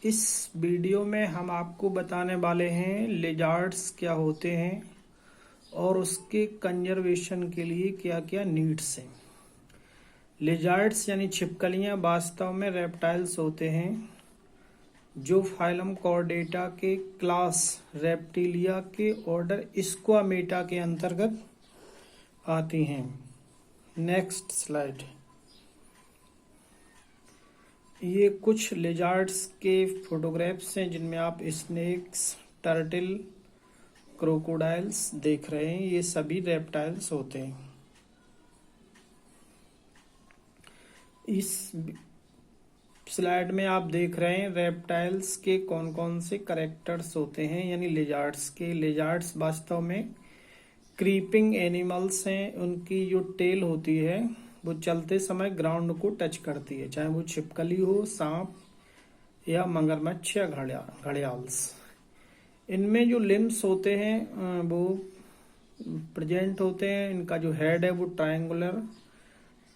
इस वीडियो में हम आपको बताने वाले हैं लिजार्ड्स क्या होते हैं और उसके कंजर्वेशन के लिए क्या क्या नीड्स हैं। लिजार्ड्स यानी छिपकलियां वास्तव में रेप्टाइल्स होते हैं जो फाइलम कॉर्डेटा के क्लास रेप्टिलिया के ऑर्डर स्क्वामेटा के अंतर्गत आती हैं। Next slide. ये कुछ लिजार्ड्स के फोटोग्राफ्स हैं जिनमें आप स्नेक्स, टर्टल, क्रोकोडाइल्स देख रहे हैं। ये सभी रेप्टाइल्स होते हैं। इस स्लाइड में आप देख रहे हैं रेप्टाइल्स के कौन कौन से कैरेक्टर्स होते हैं, यानी लिजार्ड्स के। लिजार्ड्स वास्तव में क्रीपिंग एनिमल्स हैं। उनकी जो टेल होती है वो चलते समय ग्राउंड को टच करती है, चाहे वो छिपकली हो, सांप या मगरमच्छ या घड़ियाल्स। इनमें जो लिम्स होते हैं वो प्रेजेंट होते हैं। इनका जो हेड है वो ट्रायंगुलर,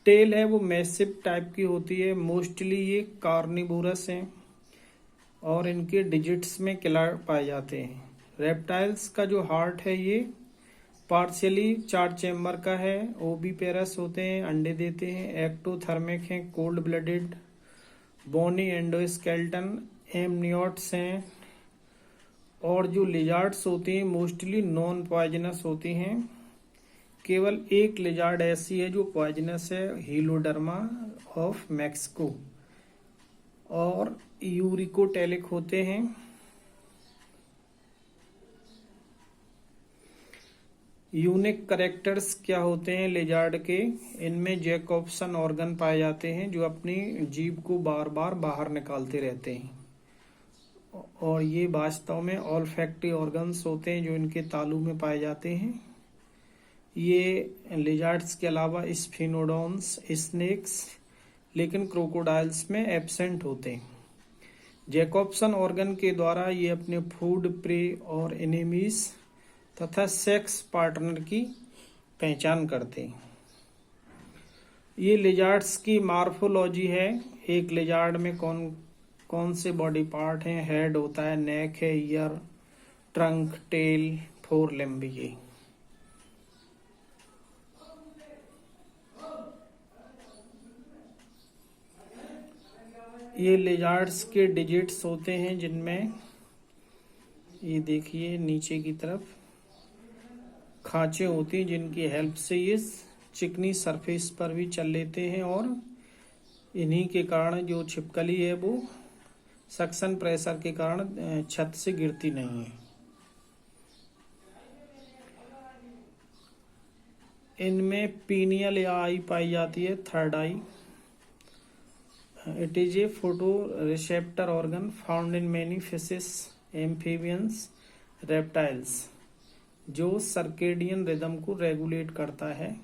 टेल है वो मैसिव टाइप की होती है। मोस्टली ये कार्निवोरस हैं और इनके डिजिट्स में क्लैड पाए जाते हैं। रेप्टाइल्स का जो हार्ट है ये पार्शियली 4 चैम्बर का है। ओविपेरस होते हैं, अंडे देते हैं। एक्टोथर्मिक हैं, cold blooded. Bony endoskeleton, amniotes हैं। और जो लिजार्ड्स होती हैं मोस्टली नॉन पॉइजनस होती हैं। केवल एक लिजार्ड ऐसी है जो पॉइजनस है, हीलोडर्मा ऑफ मैक्सिको। और यूरिकोटेलिक होते हैं। यूनिक कैरेक्टर्स क्या होते हैं लिजार्ड के? इनमें जैकोब्सन ऑर्गन पाए जाते हैं जो अपनी जीभ को बार बार बाहर निकालते रहते हैं। और ये वास्तव में ऑल्फैक्टरी ऑर्गन्स होते हैं जो इनके तालू में पाए जाते हैं। ये लिजार्ड्स के अलावा स्फिनोडोन्स, स्नेक्स, लेकिन क्रोकोडाइल्स में एब्सेंट होते हैं। जैकोब्सन ऑर्गन के द्वारा ये अपने फूड, प्रे और एनिमीज तथा सेक्स पार्टनर की पहचान करते हैं। ये लिजार्ड्स की मार्फोलॉजी है। एक लिजार्ड में कौन कौन से बॉडी पार्ट हैं? हेड होता है, नेक है, ईयर, ट्रंक, टेल, 4 लिम्ब। ये लिजार्ड्स के डिजिट्स होते हैं जिनमें ये देखिए नीचे की तरफ खांचे होती हैं जिनकी हेल्प से ये चिकनी सरफेस पर भी चल लेते हैं और इन्हीं के कारण जो छिपकली है वो सक्शन प्रेशर के कारण छत से गिरती नहीं है। इनमें पीनियल या आई पाई जाती है, third I. It is a photo receptor organ found in many fishes, amphibians, reptiles, जो सर्केडियन रिदम को रेगुलेट करता है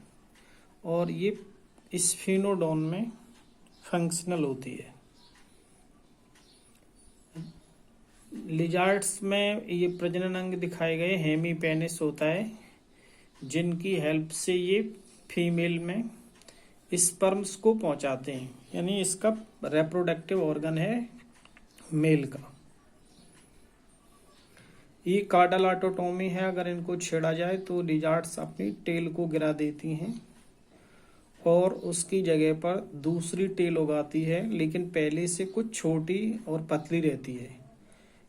और ये स्फिनोडोन में फंक्शनल होती है। लिजार्ड्स में ये प्रजनन अंग दिखाए गए हेमीपेनिस होता है जिनकी हेल्प से ये फीमेल में स्पर्म्स को पहुंचाते हैं, यानी इसका रिप्रोडक्टिव ऑर्गन है मेल का। ये कार्डल ऑटोटोमी है। अगर इनको छेड़ा जाए तो लिजार्ड्स अपनी टेल को गिरा देती हैं और उसकी जगह पर दूसरी टेल उगाती है, लेकिन पहले से कुछ छोटी और पतली रहती है।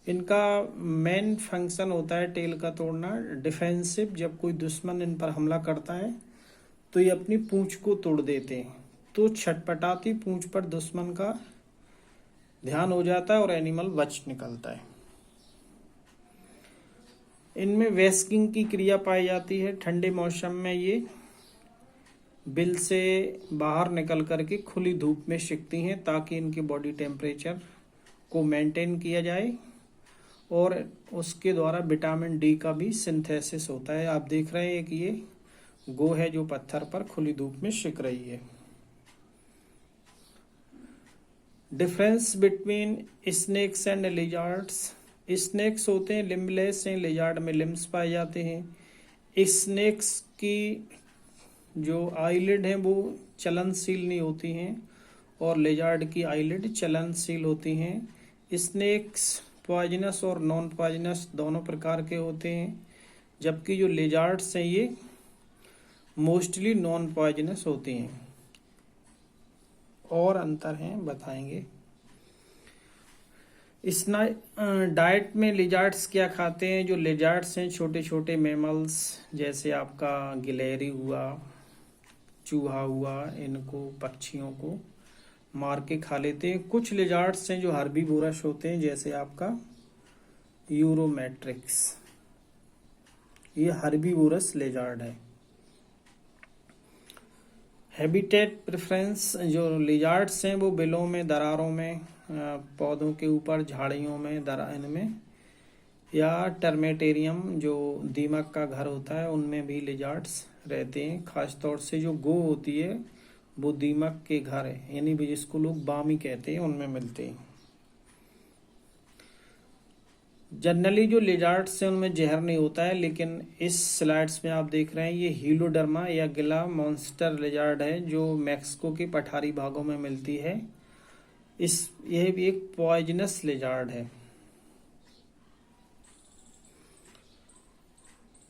इनका मेन फंक्शन होता है टेल का तोड़ना, डिफेंसिव। जब कोई दुश्मन इन पर हमला करता है तो ये अपनी पूंछ को तोड़ देते हैं, तो छटपटाती पूंछ पर दुश्मन का ध्यान हो जाता है और एनिमल बच निकलता है। इनमें वेस्किंग की क्रिया पाई जाती है। ठंडे मौसम में ये बिल से बाहर निकल करके खुली धूप में सिकती हैं ताकि इनके बॉडी टेम्परेचर को मेंटेन किया जाए और उसके द्वारा विटामिन डी का भी सिंथेसिस होता है। आप देख रहे हैं कि ये गो है जो पत्थर पर खुली धूप में सिक रही है। Difference between snakes and lizards. Snakes होते हैं लिम्बलेस हैं, लिजार्ड में लिम्स पाए जाते हैं। स्नेक्स की जो आईलिड है वो चलनशील नहीं होती हैं और लिजार्ड की आईलिड चलनशील होती हैं। स्नेक्स पॉइजनस और नॉन पॉइजनस दोनों प्रकार के होते हैं, जबकि जो लिजार्ड्स हैं ये मोस्टली नॉन पॉइजनस होते हैं। और अंतर हैं बताएंगे। इस डाइट में लिजार्ड्स क्या खाते हैं? जो लिजार्ड्स हैं छोटे छोटे मैमल्स, जैसे आपका गिलहरी हुआ, चूहा हुआ, इनको पक्षियों को मार के खा लेते हैं। कुछ लिजार्ड्स हैं जो हर्बीवोरस होते हैं, जैसे आपका यूरोमेट्रिक्स, ये हर्बीवोरस लिजार्ड है। हैबिटेट प्रेफरेंस, जो लिजार्ड्स हैं वो बिलों में, दरारों में, पौधों के ऊपर, झाड़ियों में, इनमें, या टर्मेटेरियम जो दीमक का घर होता है उनमें भी लिजार्ड्स रहते हैं। खासतौर से जो गो होती है वो दीमक के घर है, यानी भी जिसको लोग बामी कहते हैं, उनमें मिलते हैं। जनरली जो लिजार्ड्स हैं उनमें जहर नहीं होता है, लेकिन इस स्लाइड्स में आप देख रहे हैं ये हीलोडर्मा या गिला मॉन्स्टर लिजार्ड है जो मैक्सिको के पठारी भागों में मिलती है। यह भी एक पॉइजनस लिजार्ड है।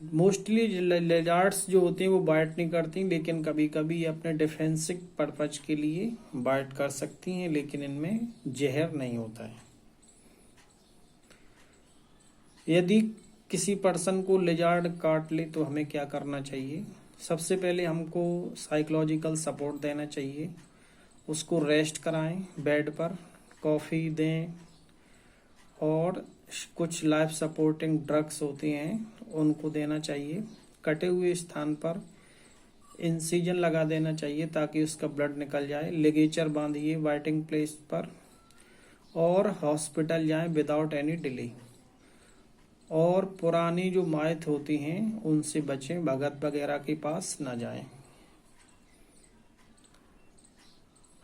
मोस्टली लिजार्ड्स जो होती हैं वो बाइट नहीं करती, लेकिन कभी कभी अपने डिफेंसिव पर्पज के लिए बाइट कर सकती हैं, लेकिन इनमें जहर नहीं होता है। यदि किसी पर्सन को लिजार्ड काट ले तो हमें क्या करना चाहिए? सबसे पहले हमको साइकोलॉजिकल सपोर्ट देना चाहिए, उसको रेस्ट कराएं, बेड पर कॉफ़ी दें, और कुछ लाइफ सपोर्टिंग ड्रग्स होती हैं उनको देना चाहिए। कटे हुए स्थान पर इंसिजन लगा देना चाहिए ताकि उसका ब्लड निकल जाए। लिगेचर बांधिए बाइटिंग प्लेस पर, और हॉस्पिटल जाएं विदाउट एनी डिले। और पुरानी जो माइत होती हैं उनसे बचें, भगत वगैरह के पास न जाएं।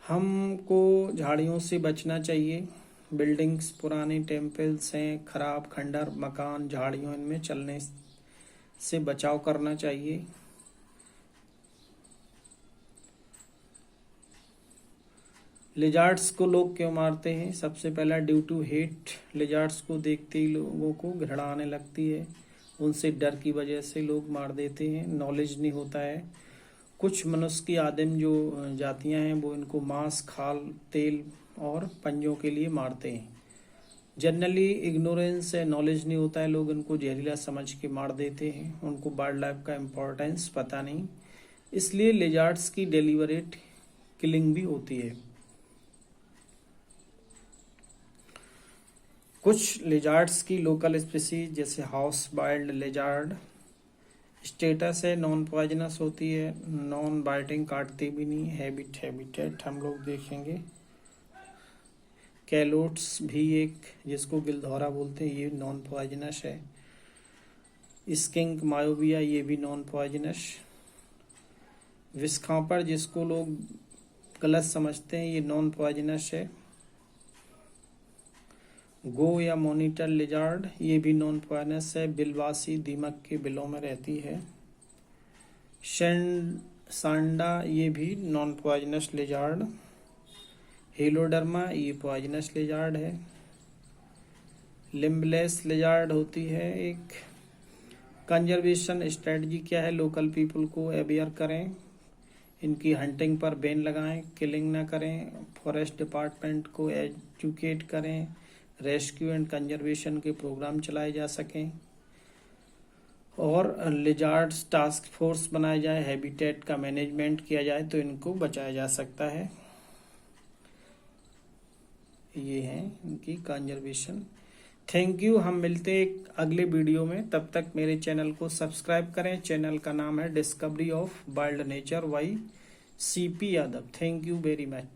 हमको झाड़ियों से बचना चाहिए। बिल्डिंग्स, पुरानी टेम्पल्स हैं, खराब खंडर मकान, झाड़ियों, इनमें चलने से बचाव करना चाहिए। लिजार्ड्स को लोग क्यों मारते हैं? सबसे पहला ड्यू टू हेट। लिजार्ड्स को देखते ही लोगों को घृणा आने लगती है, उनसे डर की वजह से लोग मार देते हैं। नॉलेज नहीं होता है। कुछ मनुष्य की आदिम जो जातियां हैं वो इनको मांस, खाल, तेल और पंजों के लिए मारते हैं। जनरली इग्नोरेंस है, नॉलेज नहीं होता है, लोग इनको जहरीला समझ के मार देते हैं। उनको वाइल्ड लाइफ का इम्पोर्टेंस पता नहीं, इसलिए लिजार्ड्स की डेलिबरेट किलिंग भी होती है। कुछ लिजार्ड्स की लोकल स्पीसीज जैसे हाउस वाइल्ड लिजार्ड स्टेटस है नॉन पॉइजनस होती है, नॉन बाइटिंग, काटती भी नहीं। हैबिटेट हम लोग देखेंगे। कैलोट्स भी एक, जिसको गिलधौरा बोलते हैं, ये नॉन पॉइजनस है। स्किंक मायोविया, ये भी नॉन पॉइजनस। विस्खापर, जिसको लोग गलत समझते हैं, ये नॉन पॉइजनस है। गो या मॉनिटर लिजार्ड, ये भी नॉन पॉइजनस है। बिलवासी, दीमक के बिलों में रहती है। सांडा, ये भी नॉन पॉइजनस लिजार्ड। हेलोडर्मा, ये पॉइजनस लिजार्ड है। लिम्बलेस लिजार्ड होती है एक। कंजर्वेशन स्ट्रेटजी क्या है? लोकल पीपल को अवेयर करें, इनकी हंटिंग पर बैन लगाएं, किलिंग ना करें। फॉरेस्ट डिपार्टमेंट को एजुकेट करें, रेस्क्यू एंड कंजर्वेशन के प्रोग्राम चलाए जा सकें, और लिजार्ड्स टास्क फोर्स बनाया जाए, हैबिटेट का मैनेजमेंट किया जाए तो इनको बचाया जा सकता है। ये है इनकी कंजर्वेशन। Thank you. हम मिलते हैं एक अगले वीडियो में, तब तक मेरे चैनल को सब्सक्राइब करें। चैनल का नाम है discovery of wild nature by CP Yadav. Thank you very much.